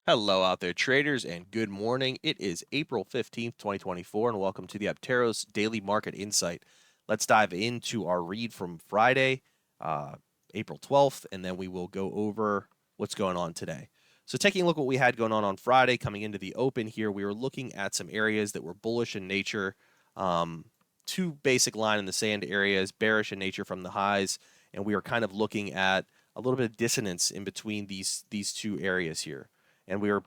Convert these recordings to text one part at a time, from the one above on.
Hello out there, traders, and good morning. It is April 15th, 2024, and welcome to the Apteros Daily Market Insight. Let's dive into our read from Friday, uh, April 12th, and then we will go over what's going on today. So, taking a look at what we had going on Friday, coming into the open here, we were looking at some areas that were bullish in nature, um, two basic line in the sand areas, bearish in nature from the highs, and we were kind of looking at a little bit of dissonance in between these two areas here. And we were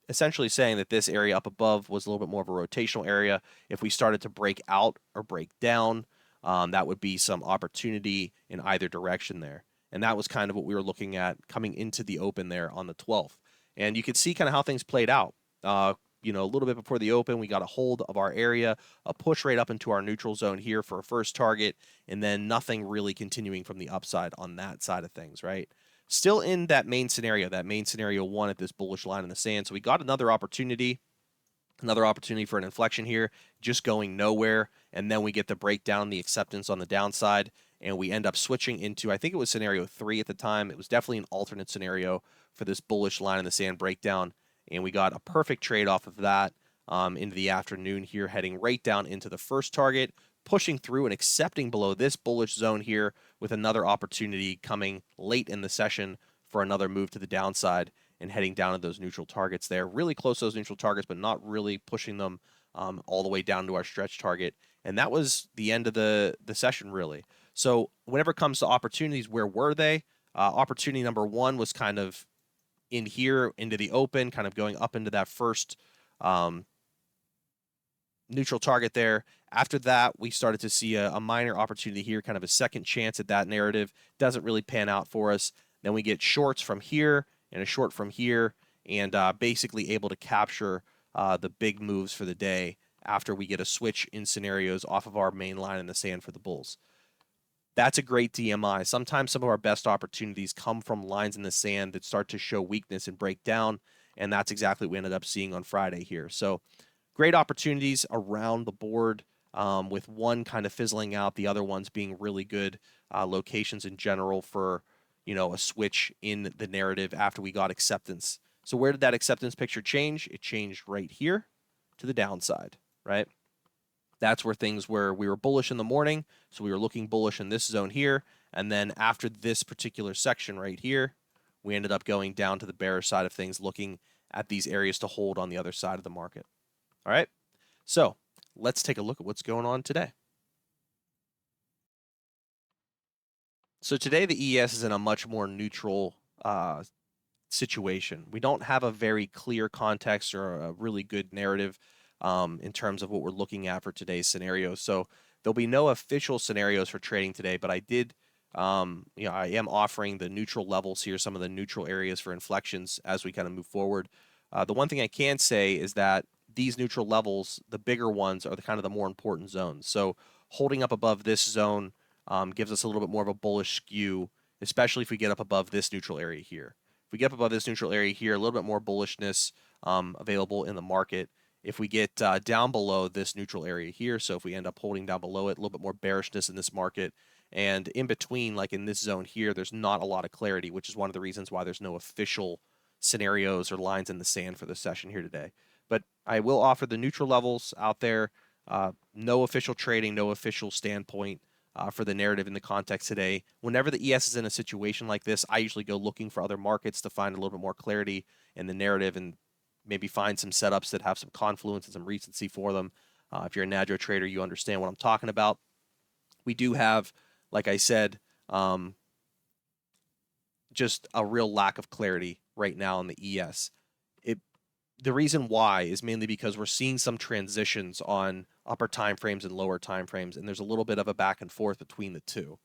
essentially saying that this area up above was a little bit more of a rotational area. If we started to break out or break down, that would be some opportunity in either direction there. And that was kind of what we were looking at coming into the open there on the 12th. And you could see kind of how things played out. A little bit before the open, we got a hold of our area, a push right up into our neutral zone here for a first target, and then nothing really continuing from the upside on that side of things, right? Still in that main scenario one at this bullish line in the sand. So we got another opportunity for an inflection here, just going nowhere. And then we get the breakdown, the acceptance on the downside, and we end up switching into, I think it was scenario 3 at the time. It was definitely an alternate scenario for this bullish line in the sand breakdown. And we got a perfect trade off of that into the afternoon here, heading right down into the first target, pushing through and accepting below this bullish zone here with another opportunity coming late in the session for another move to the downside and heading down to those neutral targets there. Really close to those neutral targets, but not really pushing them all the way down to our stretch target. And that was the end of the session, really. So whenever it comes to opportunities, where were they? Opportunity number one was kind of in here into the open, kind of going up into that first neutral target there. After that, we started to see a minor opportunity here, kind of a second chance at that narrative. Doesn't really pan out for us. Then we get shorts from here and a short from here, and basically able to capture the big moves for the day after we get a switch in scenarios off of our main line in the sand for the bulls. That's a great DMI. Sometimes some of our best opportunities come from lines in the sand that start to show weakness and break down, and that's exactly what we ended up seeing on Friday here. So great opportunities around the board, with one kind of fizzling out, the other ones being really good locations in general for a switch in the narrative after we got acceptance. So where did that acceptance picture change? It changed right here to the downside, right? That's where we were bullish in the morning, so we were looking bullish in this zone here, and then after this particular section right here, we ended up going down to the bearish side of things, looking at these areas to hold on the other side of the market. All right, so let's take a look at what's going on today. So today the ES is in a much more neutral situation. We don't have a very clear context or a really good narrative in terms of what we're looking at for today's scenario. So there'll be no official scenarios for trading today, but I am offering the neutral levels here, some of the neutral areas for inflections as we kind of move forward. The one thing I can say is that these neutral levels, the bigger ones, are the kind of the more important zones. So holding up above this zone gives us a little bit more of a bullish skew, especially if we get up above this neutral area here. If we get up above this neutral area here, a little bit more bullishness available in the market. If we get down below this neutral area here, so if we end up holding down below it, a little bit more bearishness in this market. And in between, like in this zone here, there's not a lot of clarity, which is one of the reasons why there's no official scenarios or lines in the sand for this session here today. But I will offer the neutral levels out there. No official trading, no official standpoint for the narrative in the context today. Whenever the ES is in a situation like this, I usually go looking for other markets to find a little bit more clarity in the narrative and maybe find some setups that have some confluence and some recency for them. If you're a Nadro trader, you understand what I'm talking about. We do have, like I said, just a real lack of clarity right now in the ES. The reason why is mainly because we're seeing some transitions on upper time frames and lower time frames, and there's a little bit of a back and forth between the two.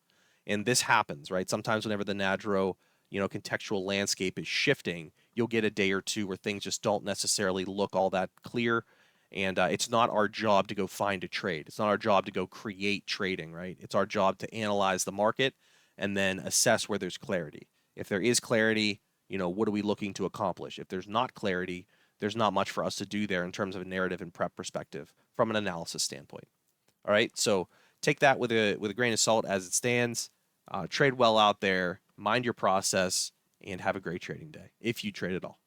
And this happens, right? Sometimes whenever the Nadro, contextual landscape is shifting, you'll get a day or two where things just don't necessarily look all that clear. And it's not our job to go find a trade. It's not our job to go create trading, right? It's our job to analyze the market and then assess where there's clarity. If there is clarity, what are we looking to accomplish? If there's not clarity, there's not much for us to do there in terms of a narrative and prep perspective from an analysis standpoint. All right, so take that with a grain of salt as it stands. Trade well out there, mind your process, and have a great trading day if you trade at all.